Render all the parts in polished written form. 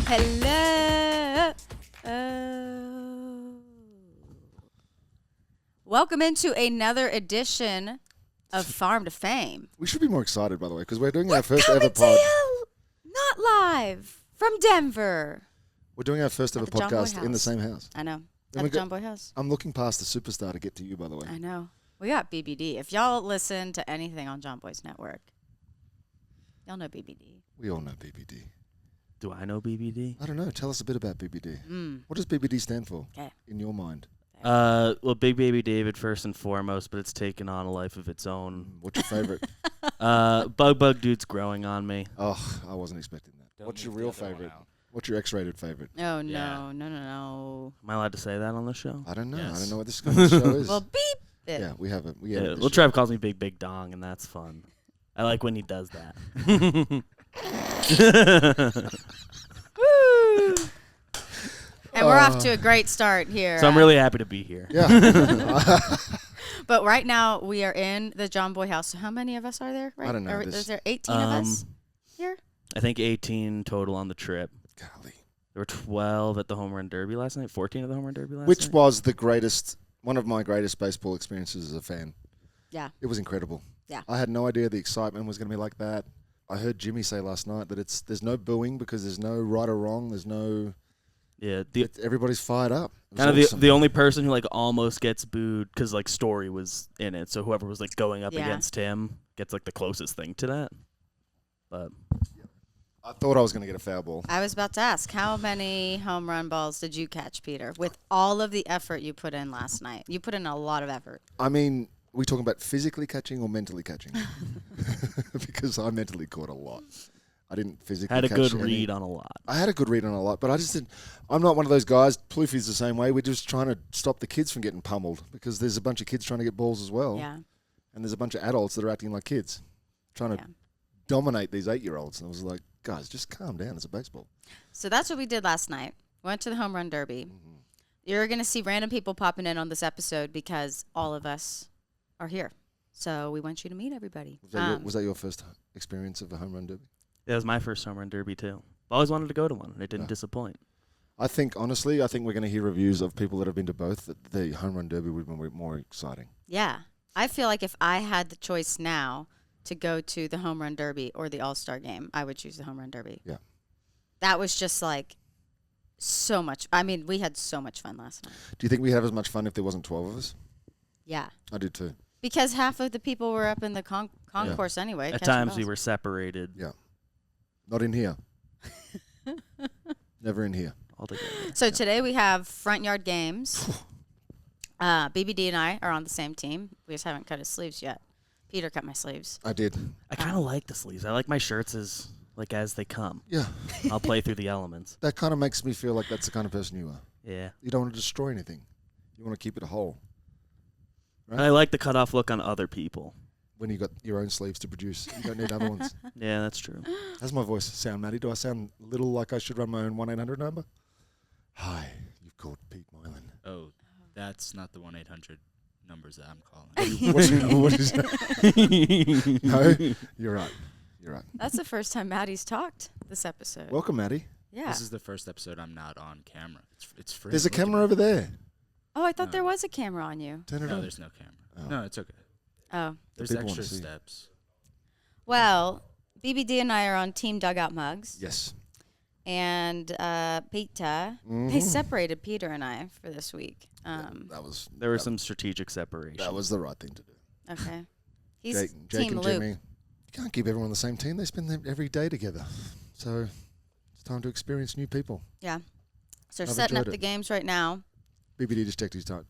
Hello. Welcome into another edition of Farm to Fame. We should be more excited, by the way, because we're doing our first coming ever pod. to you, not live, from Denver. We're doing our first ever At the Jomboy podcast in the house. same house. I know. And At we the got- Jomboy house. I'm looking past the superstar to get to you, by the way. I know. We got BBD. If y'all listen to anything on Jomboy's network, y'all know BBD. We all know BBD. Do I know BBD? I don't know. Tell us a bit about BBD. Mm. What does BBD stand for 'Kay. in your mind? Well, Big Baby David first and foremost, but it's taken on a life of its own. What's your favorite? Bug Dude's growing on me. Oh, I wasn't expecting that. What's your real favorite? What's your X-rated favorite? Oh, no, Yeah. no. Am I allowed to say that on the show? I don't know. I Yes. don't know what this kind of show is. Well, beep it. Yeah, we have it. We Yeah, have it. well, Trev calls me Big Dong, and that's fun. I like when he does that. Woo! And we're off to a great start here. So I'm really happy to be here. Yeah. But right now we are in the Jomboy house. So how many of us are there? Right? I don't know. Is there 18 of us here? I think 18 total on the trip. Golly. There were 12 at the home run derby last night. 14 at the home run derby last Which night. was the greatest, one of my greatest baseball experiences as a fan. Yeah. It was incredible. Yeah. I had no idea the excitement was going to be like that. I heard Jimmy say last night that there's no booing because there's no right or wrong. There's no. Yeah, Everybody's fired up. It was kind of awesome. the only person who like almost gets booed because like Story was in it, so whoever was like going up Yeah. against him gets like the closest thing to that. But I thought I was going to get a foul ball. I was about to ask, how many home run balls did you catch, Peter, with all of the effort you put in last night? You put in a lot of effort. I mean, we talking about physically catching or mentally catching? Because I mentally caught a lot. I didn't physically had a catch good any. read on a lot. I had a good read on a lot, but I just didn't. I'm not one of those guys. Plouffi's the same way. We're just trying to stop the kids from getting pummeled because there's a bunch of kids trying to get balls as well. Yeah. And there's a bunch of adults that are acting like kids, trying to dominate these 8-year-olds. And I was like, guys, just calm down. It's a baseball. So that's what we did last night. Went to the home run derby. Mm-hmm. You're going to see random people popping in on this episode because all of us are here. So we want you to meet everybody. Was that your first experience of a home run derby? That was my first home run derby too. I always wanted to go to one, and it didn't disappoint. I think, honestly, we're going to hear reviews of people that have been to both. That the home run derby would have been more exciting. Yeah. I feel like if I had the choice now to go to the home run derby or the all-star game, I would choose the home run derby. Yeah. That was just like so much. I mean, we had so much fun last night. Do you think we'd have as much fun if there wasn't 12 of us? Yeah. I do too. Because half of the people were up in the concourse anyway. At catching times we balls. were separated Yeah. Not in here. Never in here. altogether. So today we have front yard games. BBD and I are on the same team. We just haven't cut his sleeves yet. Peter cut my sleeves. I did. I kind of like the sleeves. I like my shirts as they come. Yeah. I'll play through the elements. That kind of makes me feel like that's the kind of person you are. Yeah. You don't want to destroy anything. You want to keep it whole. And I like the cutoff look on other people. When you got your own sleeves to produce, you don't need other ones. Yeah, that's true. How's my voice sound, Matty? Do I sound a little like I should run my own 1-800 number? Hi, you've called Pete Moylan. Oh, that's not the 1-800 numbers that I'm calling. What is that? No, you're right. You're right. That's the first time Maddie's talked this episode. Welcome, Matty. Yeah. This is the first episode I'm not on camera. It's free. There's a Look at camera me. over there. Oh, I thought No. there was a camera on you. Turn it No, on. there's no camera. Oh. No, it's okay. Oh. There's people wanna extra see. steps. Well, BBD and I are on Team Dugout Mugs. Yes. And Peter, Mhm. they separated Peter and I for this week. That was There was some strategic separation. that was the right thing to do. Okay. He's Jake Team and Luke. Jimmy. You can't keep everyone on the same team. They spend every day together. So it's time to experience new people. Yeah. So we're I've setting up enjoyed the it. games right now. BBD just checked his time.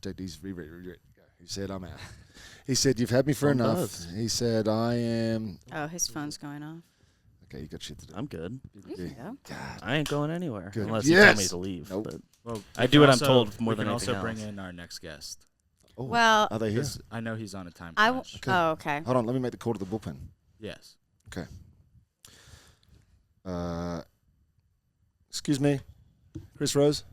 He said, I'm out. He said, you've had me for Phone enough. buzz. He said, I am. Oh, his phone's going off. Okay, you got shit to do. I'm good. You can BBD. go. God. I ain't going anywhere Good. unless you tell me Yes. to leave. Nope. But Well, I we do can what I'm also- told more we than can anything also bring else. in our next guest. Oh, Well, are they here? Because I know he's on a time I crunch. Okay. Oh, okay. Hold on, let me make the call to the bullpen. Yes. Excuse me, Chris Rose.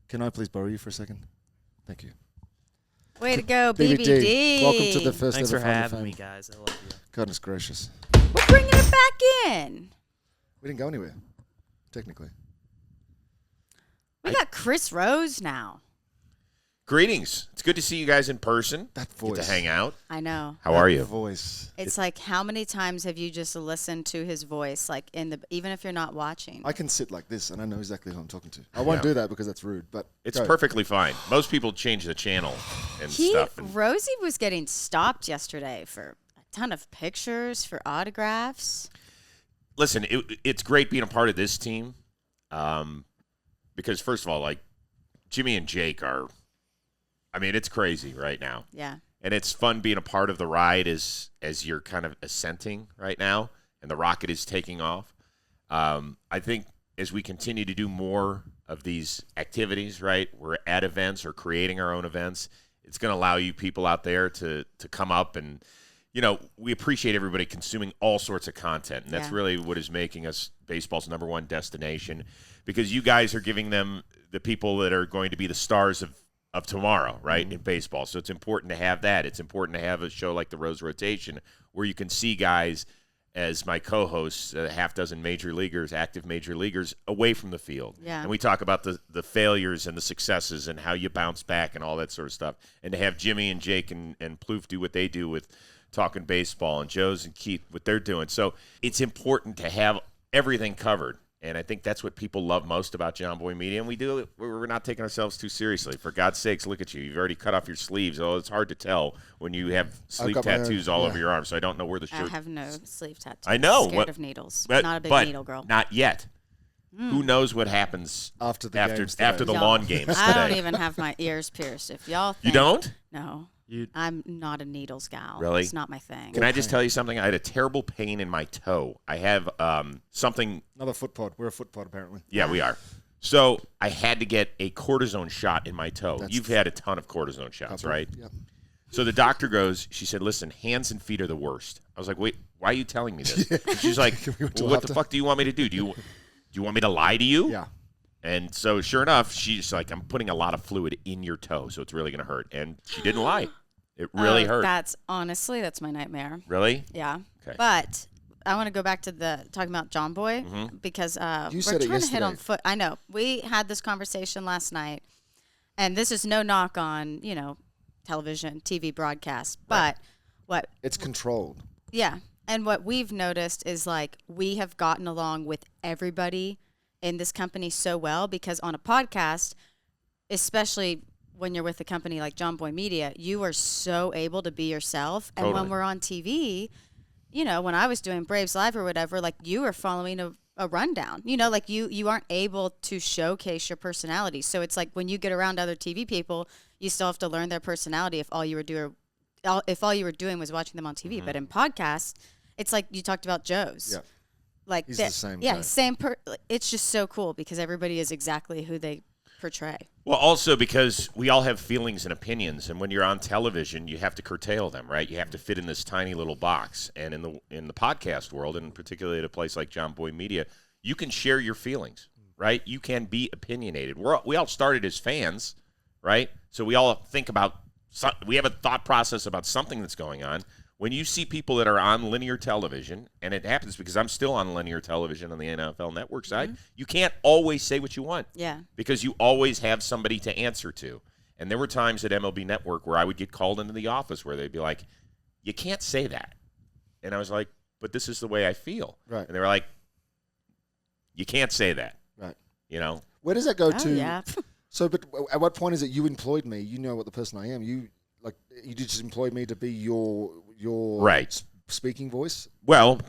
Can I please borrow you for a second? Thank you. Way to go, BBD. BBD. Welcome to the first Thanks ever for Farm to having Fame. me, guys. I love you. Goodness gracious. We're bringing it back in. We didn't go anywhere. technically. We got Chris Rose now. Greetings. It's good to see you guys in person. That voice. Get to hang out. I know. How are That you? voice. It's like, how many times have you just listened to his voice, like even if you're not watching? I can sit like this, and I know exactly who I'm talking to. I won't do that because that's rude, but It's go. perfectly fine. Most people change the channel and stuff. And Rosie was getting stopped yesterday for a ton of pictures, for autographs. listen, it's great being a part of this team because, first of all, like, Jimmy and Jake are, I mean, it's crazy right now. Yeah. And it's fun being a part of the ride as you're kind of ascending right now and the rocket is taking off. I think as we continue to do more of these activities, right, we're at events or creating our own events, it's going to allow you people out there to come up and, you know, we appreciate everybody consuming all sorts of content. And that's really what is making us baseball's #1 destination, because you guys are giving them the people that are going to be the stars of tomorrow, right, in baseball. So it's important to have that. It's important to have a show like the Rose Rotation where you can see guys as my co-hosts, a half dozen major leaguers, active major leaguers, away from the field. Yeah. And we talk about the failures and the successes and how you bounce back and all that sort of stuff. And to have Jimmy and Jake and Plouffe do what they do with Talkin Baseball, and Joe's and Keith, what they're doing. So it's important to have everything covered. And I think that's what people love most about Jomboy Media. And we do it. We're not taking ourselves too seriously. For God's sakes, look at you. You've already cut off your sleeves. Oh, it's hard to tell when you have sleeve tattoos all over your arms. So I don't know where the shirt. I have no sleeve tattoos. I know. Scared of needles. But, Not a big but needle girl. Not yet. Who knows what happens After the games after the today. lawn games I don't today? even have my ears pierced. If y'all think, You don't? No. You I'm not a needles gal. Really? It's not my thing. Can I just tell you something? I had a terrible pain in my toe. I have something. Another foot pod. We're a foot pod, apparently. Yeah, we are. So I had to get a cortisone shot in my toe. That's You've had a ton of cortisone shots, right? Yep. So the doctor goes, she said, listen, hands and feet are the worst. I was like, wait, why are you telling me this? And she's like, We went to well, what the after. fuck do you want me to do? Do you want me to lie to you? Yeah. And so sure enough, she's like, I'm putting a lot of fluid in your toe, so it's really going to hurt. And she didn't lie. It really hurt. That's my nightmare. Really? Yeah. Okay. But I want to go back to talking about Jomboy because we're said it trying to hit on yesterday. foot. I know. We had this conversation last night, and this is no knock on, television, TV broadcast, but It's controlled. yeah. And what we've noticed is like we have gotten along with everybody in this company so well because on a podcast, especially when you're with a company like Jomboy Media, you are so able to be yourself. And Totally. when we're on TV, when I was doing Braves Live or whatever, like you were following a rundown, like you aren't able to showcase your personality. So it's like when you get around other TV people, you still have to learn their personality if all you were doing was watching them on TV. But in podcasts, it's like you talked about Joe's. Yeah. Like He's the same Yeah, guy. same. It's just so cool because everybody is exactly who they portray. Well, also because we all have feelings and opinions, and when you're on television, you have to curtail them, right? You have to fit in this tiny little box. And in the podcast world, and particularly at a place like Jomboy Media, you can share your feelings, right? You can be opinionated. We all started as fans, right? So we all think about we have a thought process about something that's going on. When you see people that are on linear television, and it happens because I'm still on linear television on the NFL Network side, you can't always say what you want. Yeah. Because you always have somebody to answer to. And there were times at MLB Network where I would get called into the office where they'd be like, you can't say that. And I was like, but this is the way I feel. Right. And they were like, you can't say that. Right. Where does that go Oh, to? yeah. So, but at what point is it you employed me? You know what the person I am. You just employed me to be your Right. speaking voice. Well,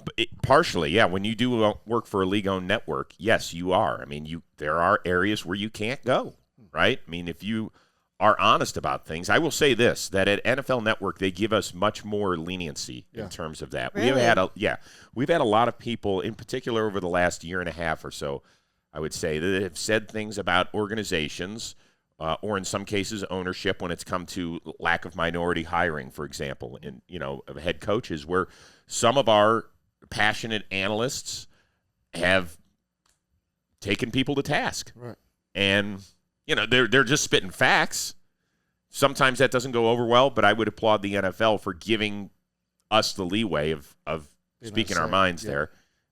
partially, yeah. When you do work for a league-owned network, yes, you are. I mean, there are areas where you can't go, right? I mean, if you are honest about things, I will say this, that at NFL Network, they give us much more leniency in terms of that. Really? We've had a lot of people, in particular over the last year and a half or so, I would say, that have said things about organizations or in some cases ownership when it's come to lack of minority hiring, for example, in of head coaches, where some of our passionate analysts have taken people to task. Right. And they're just spitting facts. Sometimes that doesn't go over well, but I would applaud the NFL for giving us the leeway of speaking our minds there.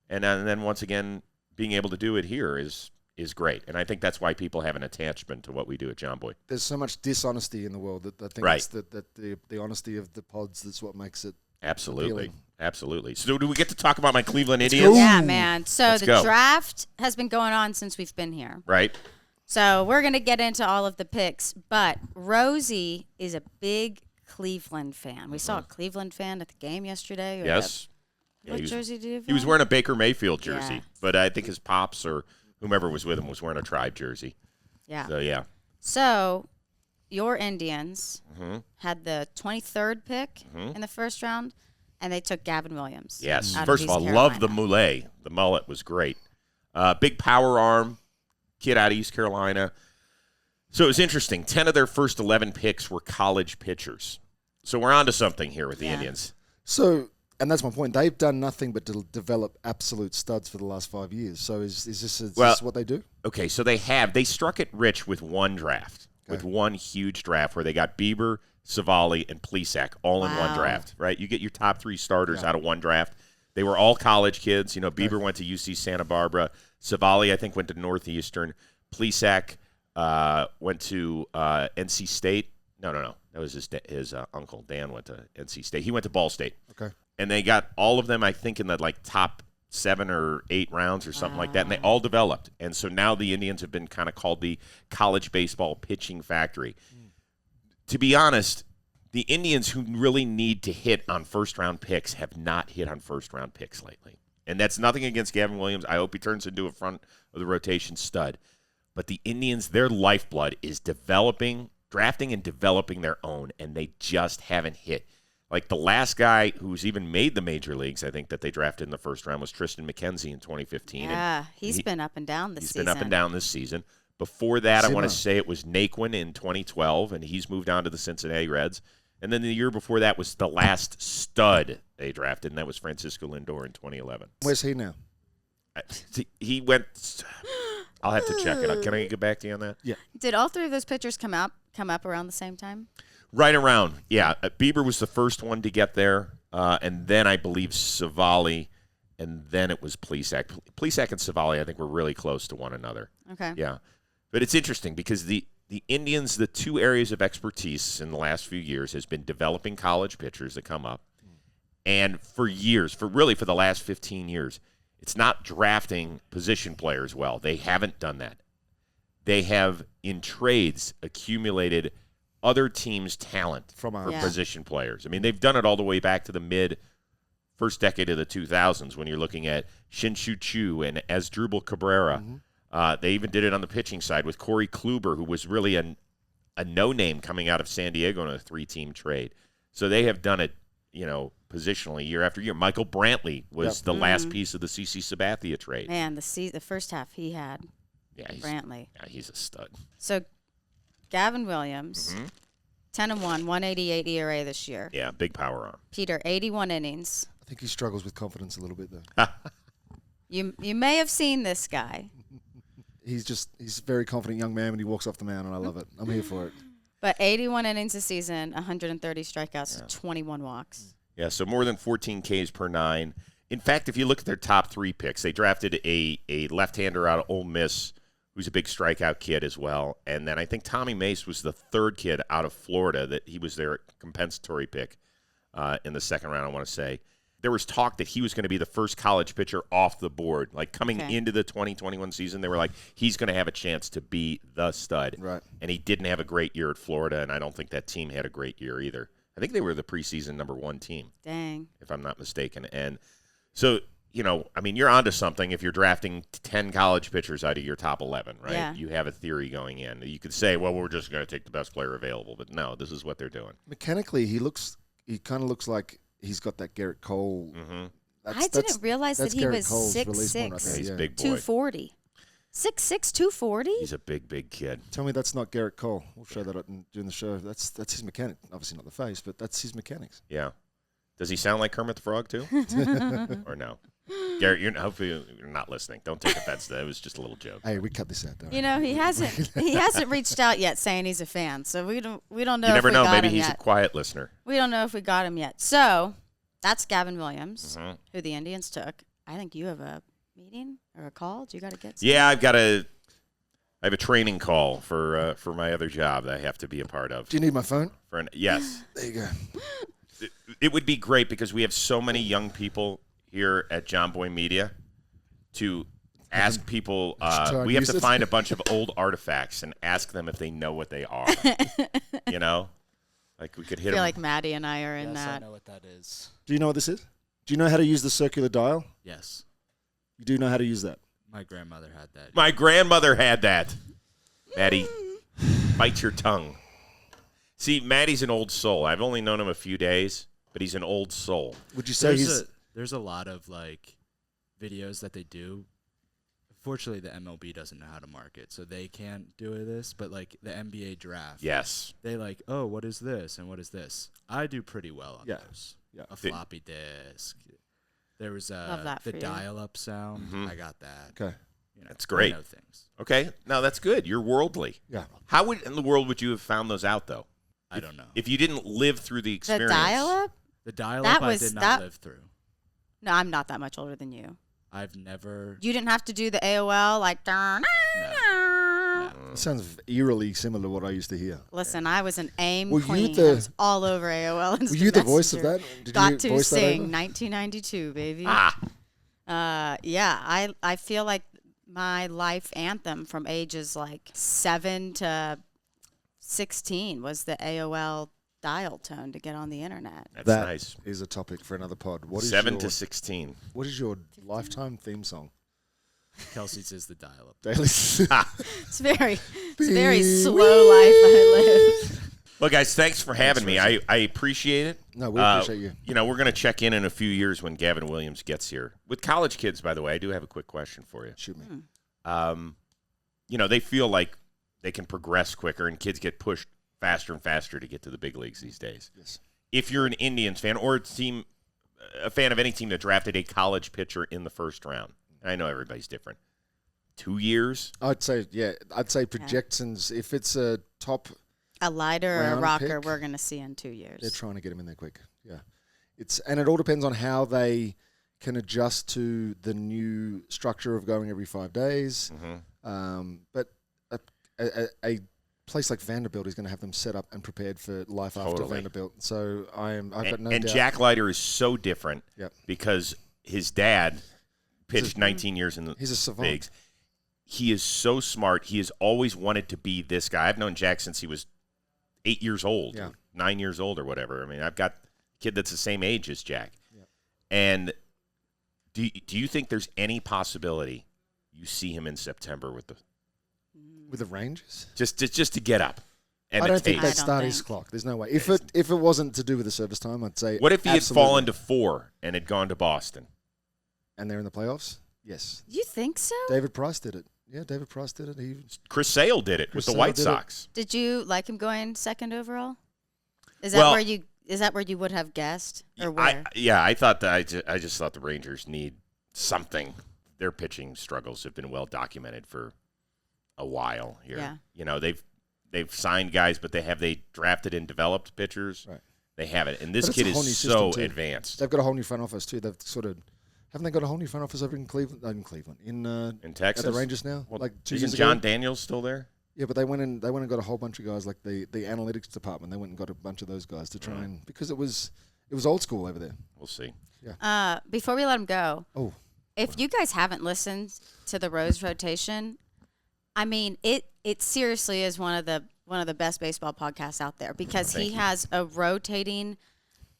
And then once again, being able to do it here is great. And I think that's why people have an attachment to what we do at Jomboy. There's so much dishonesty in the world that I think Right. it's that the honesty of the pods that's what makes it Absolutely. appealing. Absolutely. So do we get to talk about my Cleveland Indians? Yeah, man. So Let's the go. draft has been going on since we've been here. Right? So we're going to get into all of the picks, but Rosie is a big Cleveland fan. We saw a Cleveland fan at the game yesterday. Yes. Yeah, What he was, jersey did he have he was on? wearing a Baker Mayfield jersey, Yeah. but I think his pops or whomever was with him was wearing a Tribe jersey. Yeah. So, yeah. So your Indians Mm-hmm. had the 23rd pick in the first round, and they took Gavin Williams. Yes. out First of East all, love the Carolina. mullet. The mullet was great. Big power arm, kid out of East Carolina. So it was interesting. 10 of their first 11 picks were college pitchers. So we're on to something here with the Yeah. Indians. So, and that's my point. They've done nothing but to develop absolute studs for the last 5 years. So is this what they do? Okay, so they struck it rich with one draft, with one huge draft where they got Bieber, Savali, and Plesac all in one Wow. draft, right? You get your top 3 starters out of one draft. They were all college kids. You know, Bieber went to UC Santa Barbara. Savali, I think, went to Northeastern. Plesac went to NC State. No. That was his uncle. Dan went to NC State. He went to Ball State. Okay. And they got all of them, I think, in the top 7 or 8 rounds or something like that, and they all developed. And so now the Indians have been kind of called the college baseball pitching factory. To be honest, the Indians who really need to hit on first-round picks have not hit on first-round picks lately. And that's nothing against Gavin Williams. I hope he turns into a front of the rotation stud. But the Indians, their lifeblood is drafting and developing their own, and they just haven't hit. Like the last guy who's even made the major leagues, I think, that they drafted in the first round was Tristan McKenzie in 2015. Yeah, he's been up and down this He's season. been up and down this season. Before that, I want to Zimmer. say it was Naquin in 2012, and he's moved on to the Cincinnati Reds. And then the year before that was the last stud they drafted, and that was Francisco Lindor in 2011. Where's he now? He went. I'll have to check it out. Can I get back to you on that? Yeah. Did all 3 of those pitchers come up around the same time? Right around, yeah. Bieber was the first one to get there, and then I believe Savali, and then it was Plesac. Plesac and Savali, I think, were really close to one another. Okay. Yeah. But it's interesting because the Indians, the 2 areas of expertise in the last few years has been developing college pitchers that come up. And for years, for the last 15 years, it's not drafting position players well. They haven't done that. They have, in trades, accumulated other teams' talent From for Yeah. position players. I mean, they've done it all the way back to the first decade of the 2000s when you're looking at Shin-Shu Chu and Asdrubal Cabrera. They even did it on the pitching side with Corey Kluber, who was really a no-name coming out of San Diego in a 3-team trade. So they have done it, positionally year after year. Michael Brantley was the last piece of the CC Sabathia trade. Man, the first half he had Yeah, Brantley. he's a stud. So Gavin Williams, Mm-hmm. 10-1, 188 ERA this year. Yeah, big power arm. Peter, 81 innings. I think he struggles with confidence a little bit though. You may have seen this guy, He's a very confident young man when he walks off the mound, and I love it. I'm here for it. but 81 innings a season, 130 strikeouts, 21 walks. Yeah, so more than 14 Ks per 9. In fact, if you look at their top 3 picks, they drafted a left-hander out of Ole Miss who's a big strikeout kid as well. And then I think Tommy Mace was the 3rd kid out of Florida that he was their compensatory pick in the 2nd round, I want to say. There was talk that he was going to be the first college pitcher off the board. Like coming into the 2021 season, they were like, he's going to have a chance to be the stud. Right. And he didn't have a great year at Florida, and I don't think that team had a great year either. I think they were the preseason number 1 team, Dang. if I'm not mistaken. And so, you're onto something if you're drafting 10 college pitchers out of your top 11, right? Yeah. You have a theory going in. You could say, well, we're just going to take the best player available. But no, this is what they're doing. Mechanically, he kind of looks like he's got that Garrett Cole. Mm-hmm. I didn't realize that that's he Garrett was Cole's release point 6'6", right there, He's yeah. a big boy. 240. 6'6", 240? He's a big kid. Tell me that's not Garrett Cole. We'll show that during the show. That's his mechanic. Obviously not the face, but that's his mechanics. Yeah. Does he sound like Kermit the Frog too? Or no? Garrett, hopefully you're not listening. Don't take offense to that. It was just a little joke. Hey, we cut this out, don't we? He hasn't reached out yet saying he's a fan, so we don't know. You never if we know. got Maybe him he's yet. a quiet listener. We don't know if we got him yet. So that's Gavin Williams, Mm-hmm. who the Indians took. I think you have a meeting or a call? Do you got to get? Yeah, I have a training call for my other job that I have to be a part of. Do you need my phone? Yes. There you go. It would be great because we have so many young people here at Jomboy Media to ask people. We have to find a bunch of old artifacts and ask them if they know what they are. You know? Like we could hit I feel them. like Maddie and I are in Yes, I that. know what that is. Do you know what this is? Do you know how to use the circular dial? Yes. You do know how to use that. My grandmother had that. My grandmother had that. Maddie, bite your tongue. See, Maddie's an old soul. I've only known him a few days, but he's an old soul. Would you say There's a lot of like videos that they do. Fortunately, the MLB doesn't know how to market, so they can't do this. But like the NBA Draft, Yes. they like, oh, what is this and what is this? I do pretty well on those. Yeah. A floppy disk. There was Love that the for you. dial-up sound. Mhm. I got that. Okay. You know, That's great. I know things. Okay. No, that's good. You're worldly. Yeah. How in the world would you have found those out, though? I don't know. If you didn't live through the The experience. dial-up? The dial-up That I was- did not that- live through. No, I'm not that much older than you. I've never. You didn't have to do the AOL like. No. It sounds eerily similar to what I used to hear. Listen, I was an AIM Were you queen. the- I was all over AOL. Were you the voice of Messenger. that? Did Got you to voice that sing over? 1992, baby. Ah. Yeah, I feel like my life anthem from ages like 7 to 16 was the AOL dial tone to get on the internet. That's That nice. is a topic for another pod. What is 7 your, to 16. What is your lifetime theme song? Kelsey's is the dial-up. Daily. It's very slow life I live. Well, guys, thanks for having me. I appreciate it. No, we appreciate you. You know, we're going to check in a few years when Gavin Williams gets here. With college kids, by the way, I do have a quick question for you. Shoot me. You know, they feel like they can progress quicker, and kids get pushed faster and faster to get to the big leagues these days. Yes. If you're an Indians fan or a fan of any team that drafted a college pitcher in the first round, I know everybody's different. 2 years? I'd say projections. If it's a top, A lighter or a Round rocker pick. we're going to see in 2 years. they're trying to get him in there quick. Yeah, and it all depends on how they can adjust to the new structure of going every 5 days. Mm-hmm. But a place like Vanderbilt is going to have them set up and prepared for life after Totally. Vanderbilt. So I've got no And doubt. Jack Leiter is so different Yep. because his dad pitched 19 years in the He's a savant. bigs. He is so smart. He has always wanted to be this guy. I've known Jack since he was 8 years old, Yeah. 9 years old or whatever. I mean, I've got a kid that's the same age as Jack. Yeah. And do you think there's any possibility you see him in September with With the Rangers? just to get up? And I the don't think tape? they'd I don't start his think. clock. There's no way. If it wasn't to do with the service time, I'd say What if he had absolutely. fallen to 4 and had gone to Boston? And they're in the playoffs? Yes. You think so? David Price did it. Yeah, David Price did it. He Chris Sale did it Chris with the Sale White did it. Sox. Did you like him going second overall? Is Well- that where you would have guessed or where? I thought that I just thought the Rangers need something. Their pitching struggles have been well documented for a while here. Yeah. You know, they've signed guys, but they drafted and developed pitchers. Right. They haven't. And this But it's kid a whole new is system, so too. advanced They've got a whole new front office too. They've haven't they got a whole new front office over in Cleveland? in At Texas. the Rangers now. Well, like 2 isn't years John ago. Daniels still there? Yeah, but they went and got a whole bunch of guys like the analytics department. They went and got a bunch of those guys to try and because it was old school over there. We'll see. Before we let him go, Oh, if you guys haven't listened to the Rose rotation, I mean it seriously is one of the best baseball podcasts out there because he has a rotating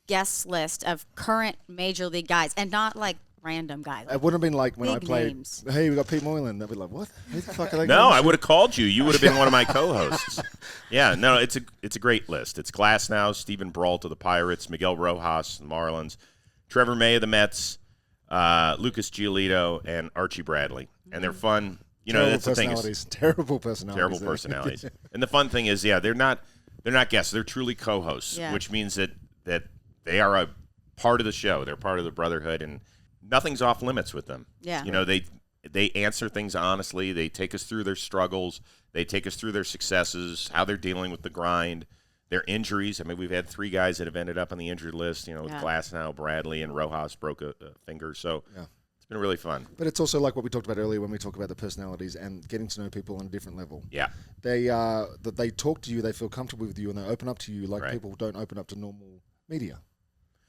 guest list of current major league guys and not like random guys. it wouldn't have been like when I Big played. names. Hey, we got Pete Moylan. They'd be like, what? Who the fuck are they? No, going I to? would have called you. You would have been one of my co-hosts. Yeah, no, it's a great list. It's Glasnow, Stephen Brault of the Pirates, Miguel Rojas, the Marlins, Trevor May of the Mets, Lucas Giolito, and Archie Bradley. And they're fun. You know, Terrible that's the thing. personalities. Terrible personalities. Terrible there. personalities. And the fun thing is, yeah, they're not guests. They're truly co-hosts, Yeah. which means that they are a part of the show. They're part of the brotherhood, and nothing's off limits with them. Yeah. You know, they answer things honestly. They take us through their struggles. They take us through their successes, how they're dealing with the grind, their injuries. I mean, we've had 3 guys that have ended up on the injured list, you know, with Yeah. Glasnow, Bradley, and Rojas broke a finger. So Yeah. it's been really fun. But it's also like what we talked about earlier when we talk about the personalities and getting to know people on a different level. Yeah. They talk to you, they feel comfortable with you, and they open up to you like Right. people don't open up to normal media.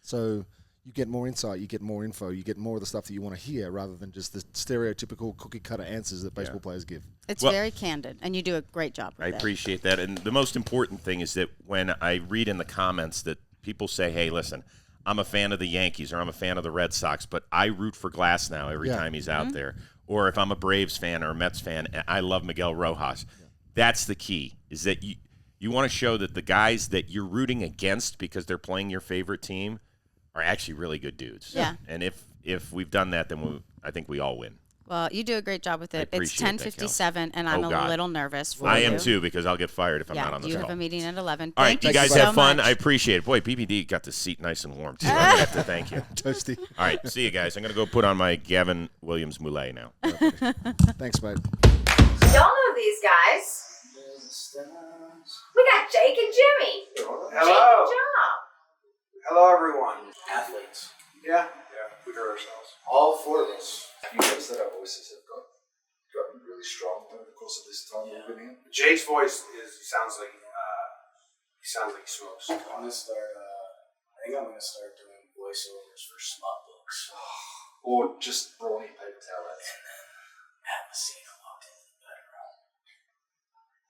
So you get more insight, you get more info, you get more of the stuff that you want to hear rather than just the stereotypical cookie-cutter answers that baseball players give. It's Well, very candid, and you do a great job with I it. appreciate that. And the most important thing is that when I read in the comments that people say, hey, listen, I'm a fan of the Yankees or I'm a fan of the Red Sox, but I root for Glass now every time he's out there. Or if I'm a Braves fan or a Mets fan, I love Miguel Rojas. That's the key, is that you want to show that the guys that you're rooting against because they're playing your favorite team are actually really good dudes. Yeah. And if we've done that, then I think we all win. Well, you do a great job with it. It's appreciate that, 10:57, and I'm Oh, a God. little nervous for I you. am too, because I'll get fired if I'm not on this you call. have a meeting at 11. All right, Thank you you guys so have fun. much. I appreciate it. Boy, BBD got the seat nice and warm, too. I have to thank you. Toasty. All right, see you guys. I'm going to go put on my Gavin Williams Moulet now. Thanks, mate. Y'all know these guys. We got Jake and Jimmy. Hello. Jake and John. Hello, everyone. Athletes. Yeah. Yeah, we heard ourselves. All four of us. You notice that our voices have gotten really strong over the course of this time we've been here? Jake's voice sounds like he smokes. I'm gonna start. I think I'm gonna start doing voiceovers for smut books. Or just brawny paper towel ads. And then Matt Messina walked into the bedroom,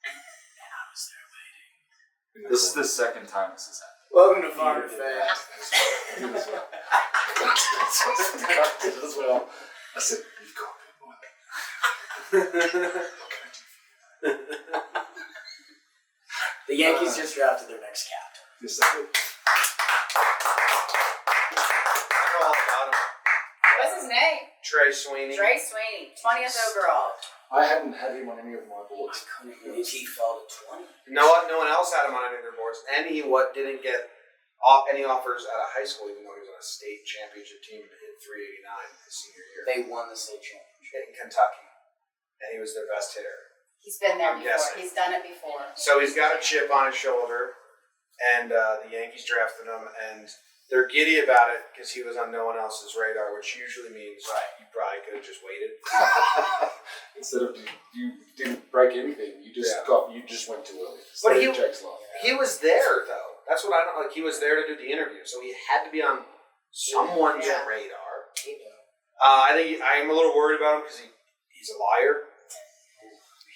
and I was there waiting. This is the second time this has happened. Welcome to Farm and Fast. as well. I said, you've got good money. The Yankees just drafted their next captain. Yes, they did. What's his name? Trey Sweeney. Trey Sweeney, 20th overall. I hadn't had him on any of my I boards. couldn't believe he fell to 20. You know what? No one else had him on any of their boards, and he didn't get any offers out of high school, even though he was on a state championship team and hit 389 his senior year They won the state championship. in Kentucky, and he was their best hitter. He's been there I'm before. guessing. He's done it before. So he's got a chip on his shoulder, and the Yankees drafted him, and they're giddy about it because he was on no one else's radar, which usually means you probably could have just waited. Instead of you didn't break anything, you just went too early. But Jake's life. he was there though. That's what I don't like. He was there to do the interview, so he had to be on someone's radar. I'm a little worried about him because he's a liar.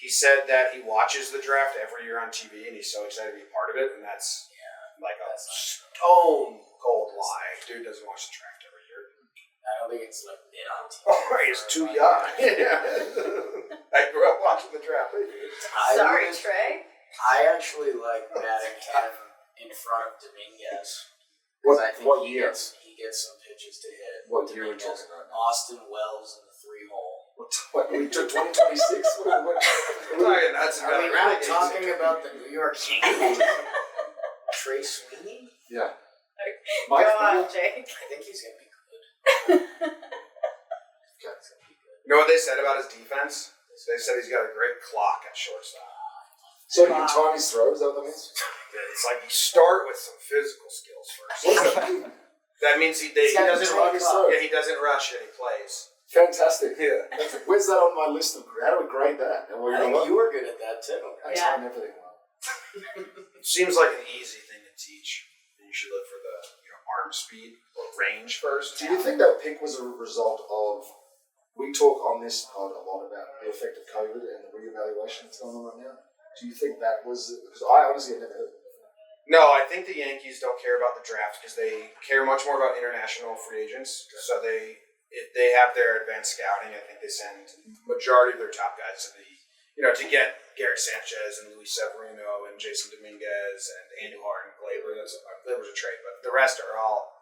He said that he watches the draft every year on TV, and he's so excited to be a part of it, and that's like a stone cold lie. Dude doesn't watch the draft every year. I don't think it's like mid on TV. Oh, he's too young. I grew up watching the draft. Sorry, Trey. I actually like batting 10 in front of Dominguez. What He year? gets some pitches to hit. What year are we Dominguez, talking about? Austin Wells in the 3-hole. What, we took 2026? That's Are we not talking about the New York Yankees? Trey Sweeney? Yeah. Go on, Jake. I think he's going to be good. You know what they said about his defense? They said he's got a great clock at shortstop. So you can time his throws, is that what that means? It's like you start with some physical skills first. That means he doesn't time his throws. he doesn't rush it. He plays. Fantastic. Yeah. Where's that on my list of how do we grade that? And I think you were good at that too. I time everything well. It seems like an easy thing to teach. And you should look for the arm speed or range first. Do you think that pick was a result of? We talk on this pod a lot about the effect of COVID and the reevaluation that's going on right now. Do you think that was because I honestly had never heard of it before. No, I think the Yankees don't care about the draft because they care much more about international free agents. So if they have their advanced scouting, I think they send majority of their top guys to to get Gary Sanchez and Luis Severino and Jason Dominguez and Andujar and Gleyber. Gleyber's a trade, but the rest are all,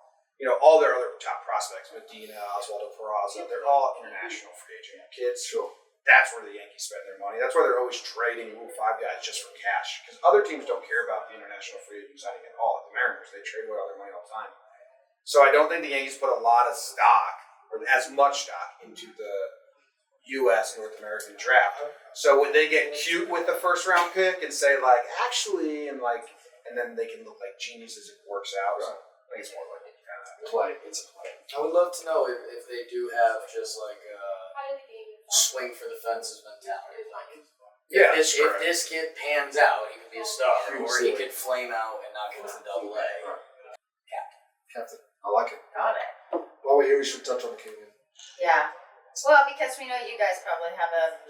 all their other top prospects, Medina, Oswaldo Peraza, they're all international free agent kids. Sure. That's where the Yankees spend their money. That's why they're always trading Rule 5 guys just for cash. Because other teams don't care about the international free agent signing at all. Like the Mariners, they trade away all their money all the time. So I don't think the Yankees put a lot of stock, or as much stock, into the U.S. North American draft. So when they get cute with the first round pick and say actually, and then they can look like geniuses if it works out. So I think it's more like Play. It's a play. I would love to know if they do have just like a swing for the fences mentality. Like, if this kid pans out, he could be a star, or he could flame out and not get to Double A. Captain. I like it. Got it. While we're here, we should touch on Acuña. Yeah. Well, because we know you guys probably have a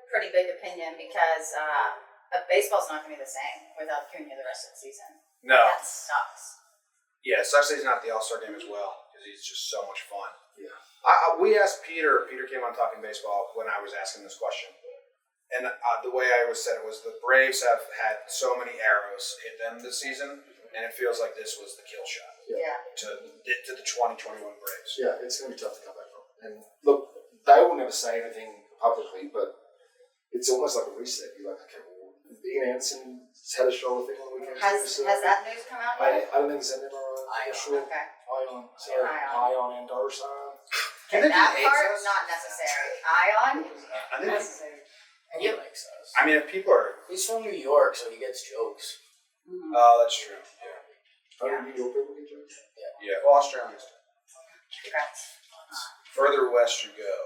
pretty big opinion because baseball's not going to be the same without Acuña the rest of the season. No. That sucks. Yeah, it sucks that he's not at the All-Star game as well because he's just so much fun. Yeah. We asked Peter. Peter came on Talking Baseball when I was asking this question. And the way I said it was the Braves have had so many arrows hit them this season, and it feels like this was the kill shot Yeah. to the 2021 Braves. Yeah, it's going to be tough to come back from. And look, they will never say anything publicly, but it's almost like a reset. You're like, okay, well, Ian Anderson's had a shoulder thing on the weekend. Has that news come out yet? I don't think it's an MRI. Okay. Ion. Sorry. Ion and Darsan. Okay, that part, not necessary. Ion? I think Necessary. And he likes us. I mean, if people are, He's from New York, so he gets jokes. Mm-hmm. that's true. Yeah. New York people get jokes. Yeah. Well, Australians. Congrats. Further west you go.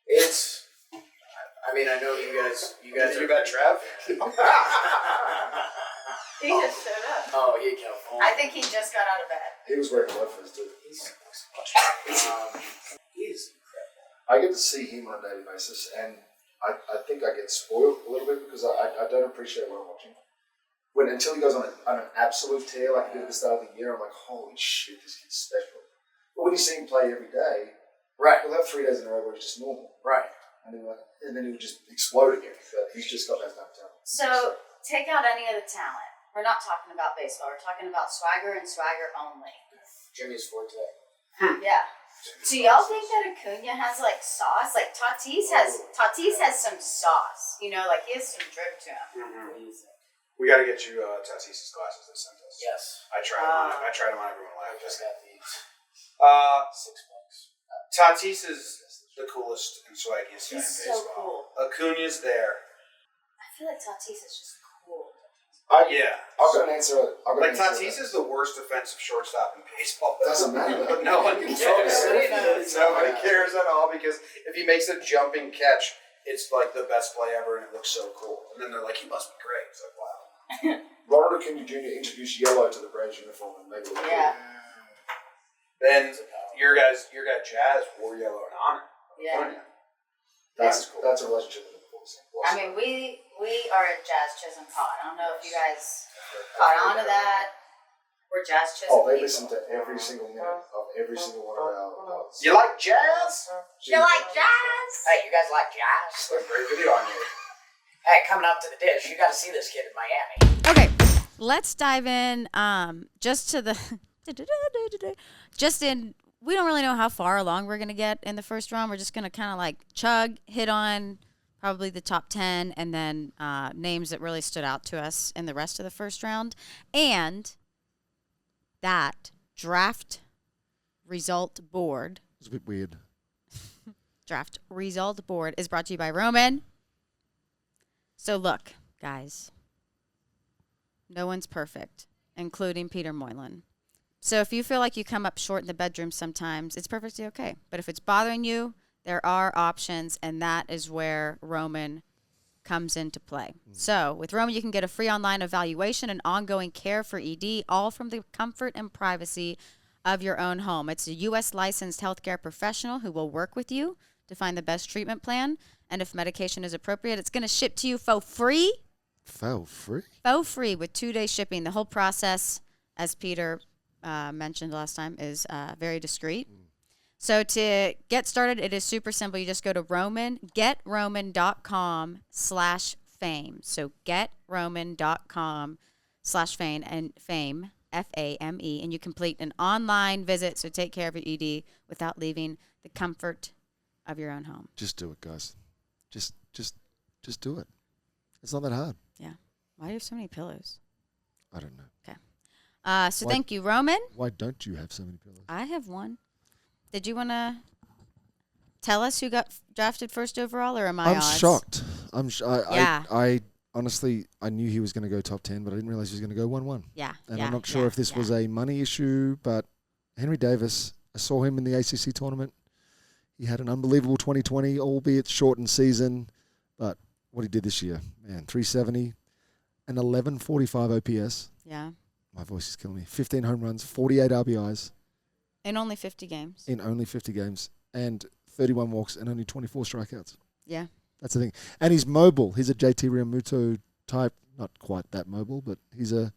It's. I mean, I know you guys You are. bet, Trev. He just showed up. Oh, he California. I think he just got out of bed. He was wearing loafers too. He's incredible. I get to see him on a daily basis, and I think I get spoiled a little bit because I don't appreciate what I'm watching. Until he goes on an absolute tear like he did at the start of the year, I'm like, holy shit, this kid's special. But when you see him play every day, Right. he'll have 3 days in a row where it's just normal. Right. And then he'll just explode again. But he's just got that kind of talent. So, take out any of the talent. We're not talking about baseball. We're talking about swagger and swagger only. Jimmy's forte. Yeah. Do y'all think that Acuña has like sauce? Like Tatis has some sauce. You know, like he has some drip to him. What do you think? We got to get you Tatis's glasses they sent us. Yes. I tried them on. I tried them on everyone I live. just got these. $6. Tatis is the coolest and swaggiest guy in He's baseball. so cool. Acuña's there. I feel like Tatis is just cool. Yeah. I've got an answer. Like Tatis is the worst offensive shortstop in baseball. Doesn't matter. But no one cares. Nobody cares at all because if he makes a jumping catch, it's like the best play ever and it looks so cool. And then they're like, he must be great. It's like, wow. Ronald Acuña Jr. introduced yellow to the Braves uniform and made it look Yeah. Then your guy Jazz wore yellow in honor. Yeah. Acuña. That's cool. That's a relationship with the Bulls. I mean, we are a Jazz Chisholm pod. I don't know if you guys caught on to that. We're Jazz Chisholm. Oh, they people. listen to every single minute of every single one of our pods. You like jazz? You like jazz? Hey, you guys like jazz? It's a great video on you. Hey, coming up to the dish, you got to see this kid in Miami. Okay, let's dive in just to the we don't really know how far along we're going to get in the first round. We're just going to kind of like hit on probably the top 10 and then names that really stood out to us in the rest of the first round. And that draft result board. It's a bit weird. Draft result board is brought to you by Roman. So look, guys, no one's perfect, including Peter Moylan. So if you feel like you come up short in the bedroom sometimes, it's perfectly okay. But if it's bothering you, there are options, and that is where Roman comes into play. So with Roman, you can get a free online evaluation and ongoing care for ED, all from the comfort and privacy of your own home. It's a U.S. licensed healthcare professional who will work with you to find the best treatment plan. And if medication is appropriate, it's going to ship to you for free. For free? For free with 2-day shipping. The whole process, as Peter mentioned last time, is very discreet. So to get started, it is super simple. You just go to getroman.com/fame. So getroman.com/fame and fame, F-A-M-E, and you complete an online visit. So take care of your ED without leaving the comfort of your own home. Just do it, guys. Just do it. It's not that hard. Yeah. Why do you have so many pillows? I don't know. Okay. So thank you, Roman. Why don't you have so many pillows? I have one. Did you want to tell us who got drafted first overall, or am I I'm odds? shocked. Yeah. I honestly, I knew he was going to go top 10, but I didn't realize he was going to go 1-1. Yeah. And yeah, I'm not sure yeah, if this yeah. was a money issue, but Henry Davis, I saw him in the ACC tournament. He had an unbelievable 2020, albeit shortened season. But what he did this year, man, 370, an 1145 OPS. Yeah. My voice is killing me. 15 home runs, 48 RBIs. In only 50 games. In only 50 games. And 31 walks and only 24 strikeouts. Yeah. That's the thing. And he's mobile. He's a JT Realmuto type. Not quite that mobile, but he's a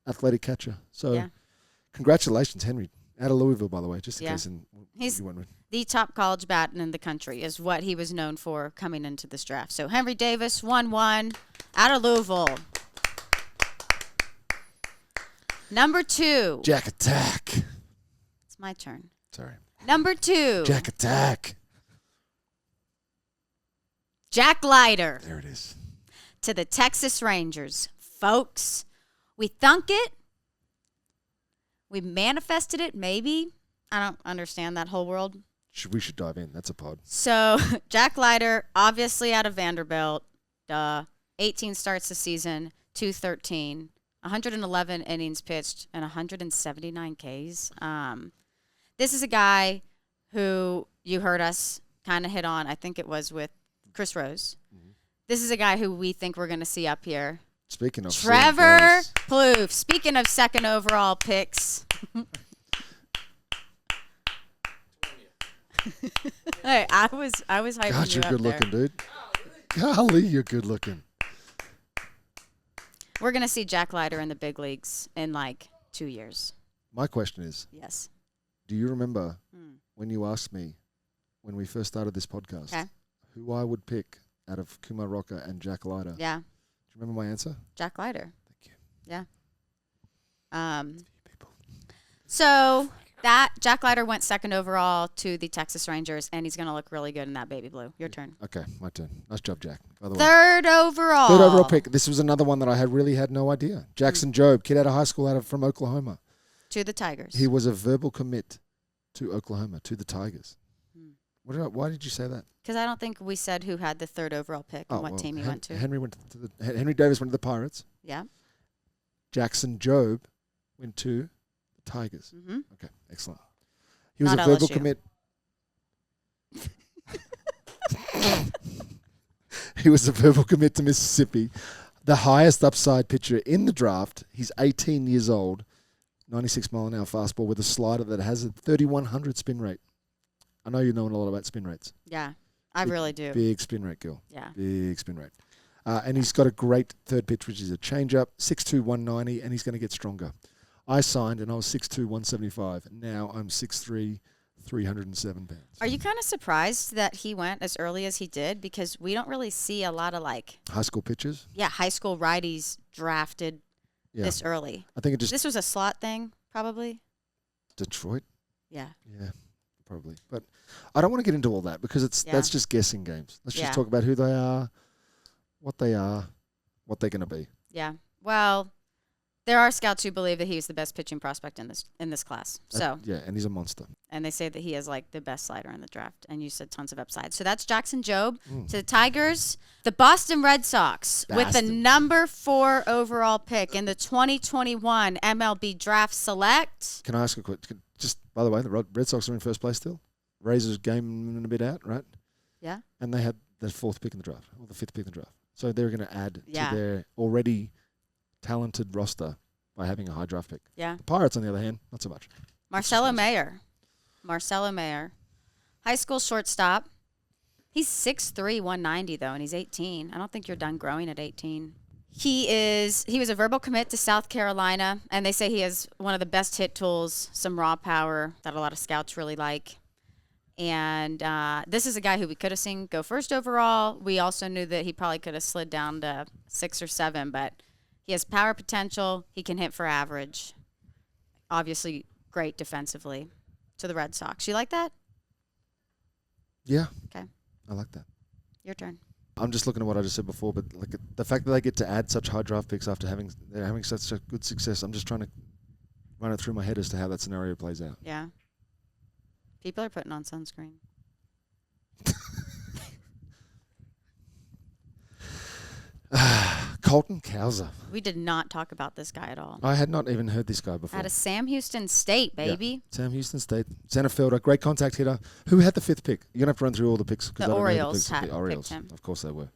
athletic catcher. So congratulations, Henry. Out of Louisville, by the way, just in case he's you went with. The top college bat in the country is what he was known for coming into this draft. So Henry Davis, 1-1, out of Louisville. Number 2. Jack Attack. It's my turn. Sorry. Number 2. Jack Attack. Jack Leiter. There it is. To the Texas Rangers. Folks, we thunk it. We manifested it, maybe. I don't understand that whole world. We should dive in. That's a pod. So, Jack Leiter, obviously out of Vanderbilt. 18 starts the season, 213, 111 innings pitched, and 179 Ks. This is a guy who you heard us kind of hit on. I think it was with Chris Rose. Mm-hmm. This is a guy who we think we're going to see up here. Speaking of Trevor Plouffe. Speaking of second overall picks. Hey, I was hyping God, you you're up good there. looking, dude. Golly, you're good looking. We're going to see Jack Leiter in the big leagues in like 2 years. My question is, yes. Do you remember when you asked me when we first started this podcast who I would pick out of Kumar Rocker and Jack Leiter? Yeah. Do you remember my answer? Jack Leiter. Thank you. Yeah. So that Jack Leiter went second overall to the Texas Rangers, and he's going to look really good in that baby blue. Your turn. Okay, my turn. Nice job, Jack. By the way. Third overall. Third overall pick. This was another one that I had no idea. Jackson Jobe, kid out of high school from Oklahoma. To the Tigers. He was a verbal commit to Oklahoma, to the Tigers. Why did you say that? Because I don't think we said who had the third overall pick and what team he went to. Henry Davis went to the Pirates. Yeah. Jackson Jobe went to the Tigers. Mm-hmm. Okay, excellent. He was Not a verbal LSU. commit. He was a verbal commit to Mississippi. The highest upside pitcher in the draft. He's 18 years old. 96 mile an hour fastball with a slider that has a 3,100 spin rate. I know you know a lot about spin rates. Yeah, I really do. Big spin rate, girl. Yeah. Big spin rate. And he's got a great third pitch, which is a changeup, 6'2", 190, and he's going to get stronger. I signed, and I was 6'2", 175. Now I'm 6'3", 307 pounds. Are you kind of surprised that he went as early as he did? Because we don't really see a lot of high school pitchers? Yeah, high school righties drafted this early. I think This was a slot thing, probably? Detroit? Yeah. Yeah, probably. But I don't want to get into all that because that's just guessing games. Let's just talk about who they are, what they're going to be. Yeah. Well, there are scouts who believe that he's the best pitching prospect in this class. So yeah, and he's a monster. And they say that he has like the best slider in the draft. And you said tons of upside. So that's Jackson Jobe to the Tigers. The Boston Red Sox with the number 4 overall pick in the 2021 MLB Draft Select. Can I ask a quick? Just by the way, the Red Sox are in first place still. Razors game a bit out, right? Yeah. And they had the 4th pick in the draft, or the 5th pick in the draft. So they're going to add to their already talented roster by having a high draft pick. Yeah. The Pirates, on the other hand, not so much. Marcelo Mayer. High school shortstop. He's 6'3", 190, though, and he's 18. I don't think you're done growing at 18. He was a verbal commit to South Carolina, and they say he has one of the best hit tools, some raw power that a lot of scouts really like. And this is a guy who we could have seen go first overall. We also knew that he probably could have slid down to 6 or 7, but he has power potential. He can hit for average. Obviously, great defensively to the Red Sox. You like that? Yeah. Okay. I like that. Your turn. I'm just looking at what I just said before, but like the fact that they get to add such high draft picks after having such a good success, I'm just trying to run it through my head as to how that scenario plays out. Yeah. People are putting on sunscreen. Colton Cowser. We did not talk about this guy at all. I had not even heard this guy before. Out of Sam Houston State, baby. Yeah. Sam Houston State. Center fielder, great contact hitter. Who had the 5th pick? You're going to have to run through all the picks. The Orioles had the Orioles. picked him. Of course they were.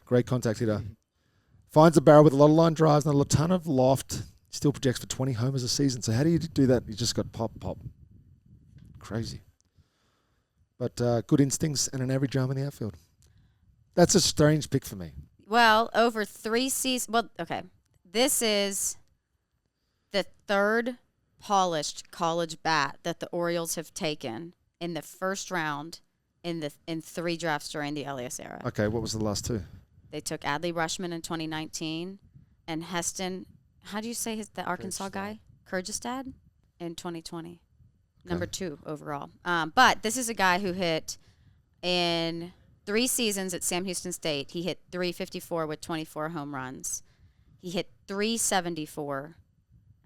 Great contact hitter. Finds the barrel with a lot of line drives and a ton of loft. Still projects for 20 homers a season. So how do you do that? You just got pop. Crazy. But good instincts and an average arm in the outfield. That's a strange pick for me. Well, over 3 seasons. Well, okay. This is the 3rd polished college bat that the Orioles have taken in the first round in 3 drafts during the Elias era. Okay, what was the last 2? They took Adley Rushman in 2019 and Heston, how do you say the Arkansas guy? Kyrgyzstan in 2020. Number 2 overall. But this is a guy who hit in 3 seasons at Sam Houston State. He hit .354 with 24 home runs. He hit .374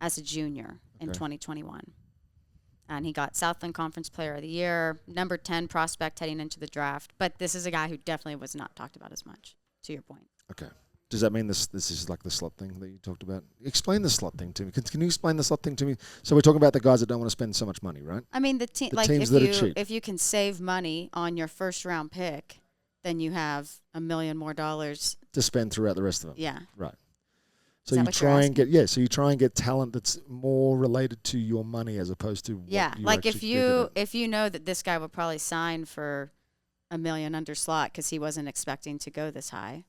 as a junior in 2021. And he got Southland Conference Player of the Year, number 10 prospect heading into the draft. But this is a guy who definitely was not talked about as much, to your point. Okay. Does that mean this is like the slot thing that you talked about? Explain the slot thing to me. Can you explain the slot thing to me? So we're talking about the guys that don't want to spend so much money, right? I mean, the teams that are cheap. If you can save money on your first round pick, then you have $1 million more to spend throughout the rest of them. Yeah. Right. So you try and get talent that's more related to your money as opposed to what you like if you know that this guy will probably sign for $1 million under slot because he wasn't expecting to go this high,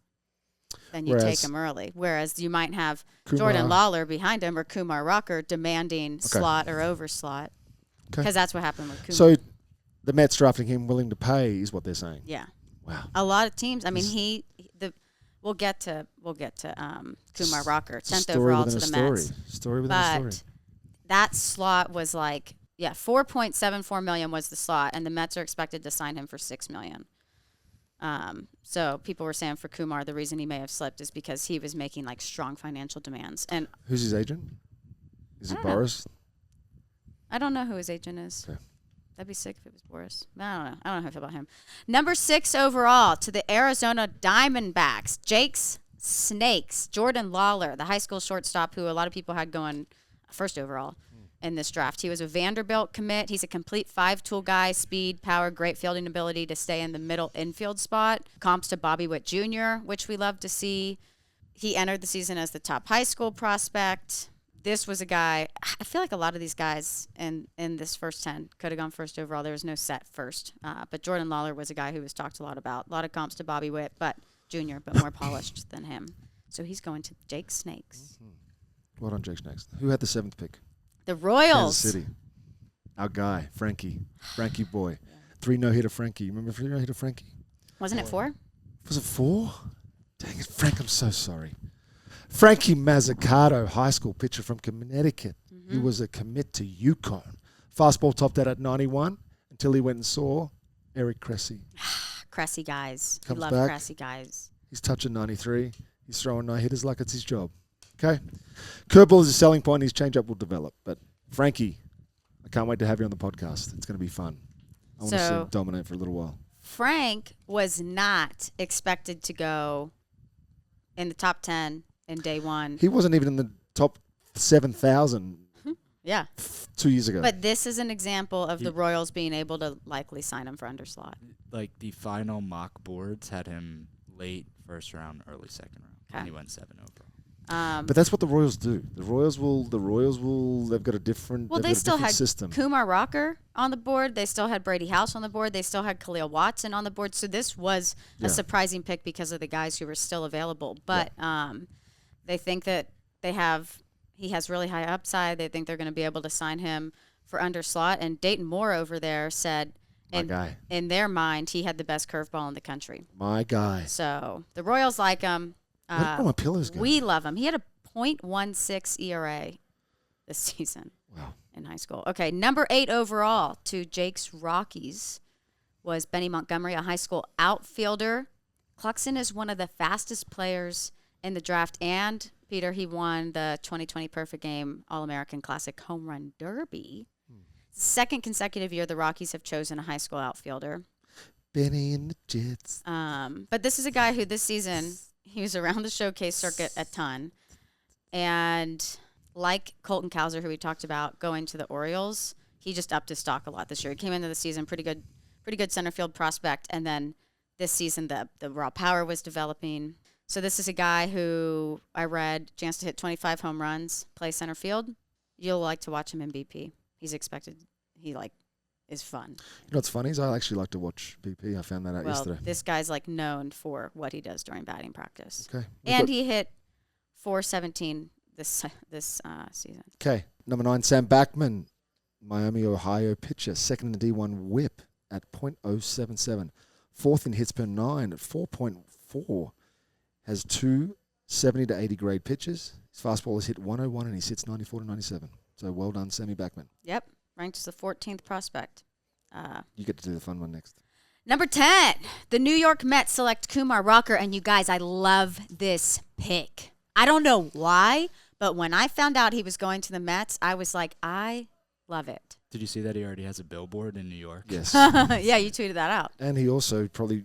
then you take him early. Whereas you might have Jordan Lawler behind him or Kumar Rocker demanding slot or over slot because that's what happened with Kumar. So the Mets drafting him willing to pay is what they're saying. Yeah. Wow. A lot of teams. I mean, we'll get to Kumar Rocker, 10th overall to the Mets. Story within a story. But that slot was like, $4.74 million was the slot, and the Mets are expected to sign him for $6 million. So people were saying for Kumar, the reason he may have slipped is because he was making like strong financial demands. And who's his agent? Is it Boris? I don't know who his agent is. Okay. That'd be sick if it was Boris. I don't know how I feel about him. Number 6 overall to the Arizona Diamondbacks, Jake's Snakes, Jordan Lawler, the high school shortstop who a lot of people had going first overall in this draft. He was a Vanderbilt commit. He's a complete 5-tool guy, speed, power, great fielding ability to stay in the middle infield spot. Comps to Bobby Witt Jr., which we love to see. He entered the season as the top high school prospect. This was a guy, I feel like a lot of these guys in this first 10 could have gone first overall. There was no set first. But Jordan Lawler was a guy who was talked a lot about. A lot of comps to Bobby Witt, but Jr., but more polished than him. So he's going to Jake Snakes. Mm-hmm. Well done, Jake Snakes. Who had the 7th pick? The Royals. Kansas City. Our guy, Frankie boy. 3 no-hitter Frankie. Remember 3 no-hitter Frankie? Wasn't it 4? Was it 4? Dang it, Frank, I'm so sorry. Frankie Mazzucato, high school pitcher from Connecticut. He was a commit to UConn. Fastball topped out at 91 until he went and saw Eric Cressy. Cressy guys. Comes love back. Cressy guys. He's touching 93. He's throwing no-hitters like it's his job. Okay? Curveball is a selling point. His changeup will develop. But Frankie, I can't wait to have you on the podcast. It's going to be fun. I want to see him dominate for a little while. Frank was not expected to go in the top 10 in day one. He wasn't even in the top 7,000 yeah. 2 years ago. But this is an example of the Royals being able to likely sign him for underslot. Like the final mock boards had him late first round, early second round. And he went 7 overall. But that's what the Royals do. The Royals will. They've got a different. Well, they still had system. Kumar Rocker on the board. They still had Brady House on the board. They still had Khalil Watson on the board. So this was a surprising pick because of the guys who were still available. But they think that he has really high upside. They think they're going to be able to sign him for underslot. And Dayton Moore over there said, in their mind, he had the best curveball in the country. My guy. So the Royals like him. Where did my pillows go? We love him. He had a .16 ERA this season in high school. Okay, number 8 overall to Jake's Rockies was Benny Montgomery, a high school outfielder. Cluxon is one of the fastest players in the draft, and Peter, he won the 2020 Perfect Game All-American Classic Home Run Derby. Second consecutive year the Rockies have chosen a high school outfielder. Benny and the Jets. But this is a guy who this season He was around the showcase circuit a ton. And like Colton Cowser, who we talked about, going to the Orioles, he just upped his stock a lot this year. He came into the season pretty good center field prospect, and then this season the raw power was developing. So this is a guy who I read chance to hit 25 home runs, play center field. You'll like to watch him in BP. He's expected. He is fun. You know what's funny is I actually like to watch BP. I found that out yesterday. This guy's known for what he does during batting practice. Okay. And he hit 417 this season. Okay. Number 9, Sam Backman, Miami, Ohio pitcher, second in the D1 whip at .077. Fourth in hits per 9 at 4.4. Has 2 70 to 80 grade pitches. His fastball has hit 101 and he hits 94 to 97. So well done, Sammy Backman. Yep. Ranked as the 14th prospect. You get to do the fun one next. Number 10, the New York Mets select Kumar Rocker. And you guys, I love this pick. I don't know why, but when I found out he was going to the Mets, I was like, I love it. Did you see that he already has a billboard in New York? Yes. Yeah, you tweeted that out. And he also probably,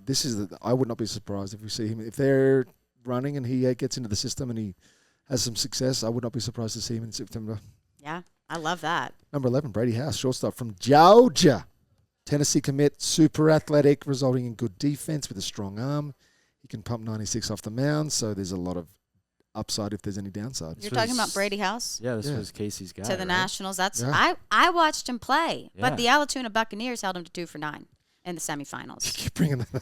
I would not be surprised if we see him. If they're running and he gets into the system and he has some success, I would not be surprised to see him in September. Yeah, I love that. Number 11, Brady House, shortstop from Georgia. Tennessee commit, super athletic, resulting in good defense with a strong arm. He can pump 96 off the mound, so there's a lot of upside if there's any downside. You're talking about Brady House? Yeah, this was Casey's guy. To the right? Nationals. I watched him play, Yeah. but the Alatoona Buccaneers held him to 2 for 9 in the semifinals. Keep bringing that up.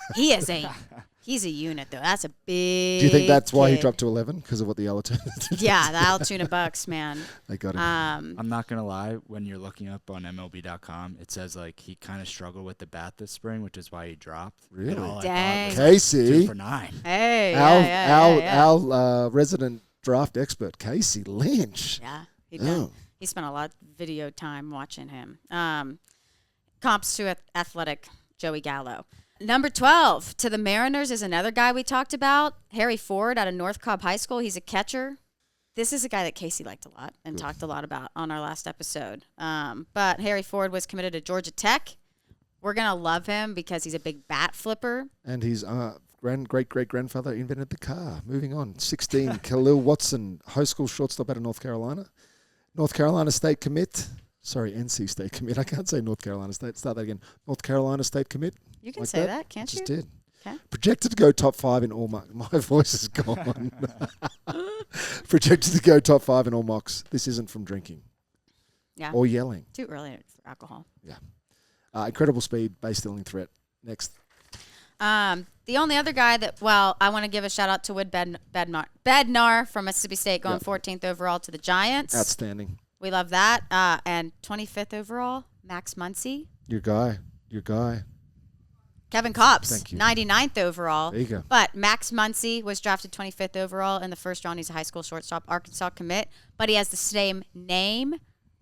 He's a unit, though. That's a big Do you think that's why he kid. dropped to 11? Because of what the Alatoona did? Yeah, the Alatoona Bucks, man. They got him. I'm not going to lie. When you're looking up on MLB.com, it says he kind of struggled with the bat this spring, which is why he dropped. Really? And all I Dang. thought was Casey. 2 for 9. Hey, Our resident draft expert, Casey Lynch. Yeah, he Oh. did. He spent a lot of video time watching him. Comps to athletic Joey Gallo. Number 12, to the Mariners is another guy we talked about, Harry Ford out of North Cobb High School. He's a catcher. This is a guy that Casey liked a lot and talked a lot about on our last episode. But Harry Ford was committed to Georgia Tech. We're going to love him because he's a big bat flipper. And his great-great-grandfather invented the car. Moving on. 16, Khalil Watson, high school shortstop out of North Carolina. North Carolina State commit. Sorry, NC State commit. I can't say North Carolina State. Start that again. North Carolina State commit. You can say that, can't you? Just did. Okay. Projected to go top 5 in all mocks. My voice is gone. Projected to go top 5 in all mocks. This isn't from drinking. Yeah. Or yelling. Too early for alcohol. Yeah. Incredible speed, base stealing threat. Next. The only other guy I want to give a shout out to Wood Bednar from Mississippi State going 14th overall to the Giants. Outstanding. We love that. And 25th overall, Max Muncy. Your guy. Kevin Kopps, Thank you. 99th overall. There you go. But Max Muncy was drafted 25th overall in the first round. He's a high school shortstop, Arkansas commit. But he has the same name,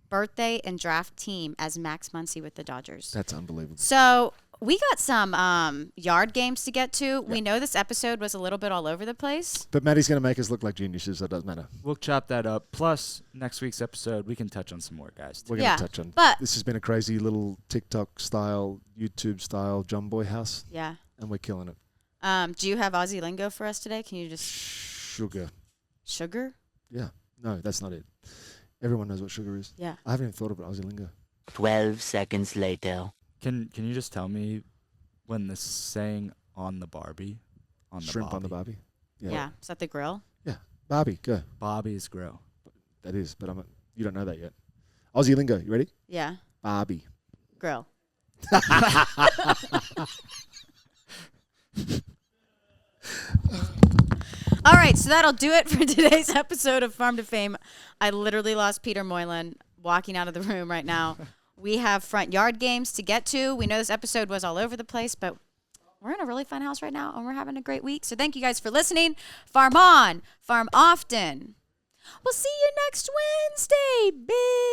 birthday, and draft team as Max Muncy with the Dodgers. That's unbelievable. So we got some yard games to get to. Yep. We know this episode was a little bit all over the place. But Maddie's going to make us look like geniuses, so it doesn't matter. We'll chop that up. Plus, next week's episode, we can touch on some more guys, too. We're going to touch on. But this has been a crazy little TikTok-style, YouTube-style Jomboy house. Yeah. And we're killing it. Do you have Aussie Lingo for us today? Can you just... Sugar. Sugar? Yeah. No, that's not it. Everyone knows what sugar is. Yeah. I haven't even thought about Aussie Lingo. 12 seconds later. Can you just tell me when the saying on the Barbie? On the Shrimp Bobby. on the Barbie? Yeah. Is that the grill? Yeah. Barbie, go. Bobby's grill. That is, but you don't know that yet. Aussie Lingo, you ready? Yeah. Barbie. Grill. All right, so that'll do it for today's episode of Farm to Fame. I literally lost Peter Moylan walking out of the room right now. We have front yard games to get to. We know this episode was all over the place, but we're in a really fun house right now, and we're having a great week. So thank you guys for listening. Farm on, farm often. We'll see you next Wednesday, bitch.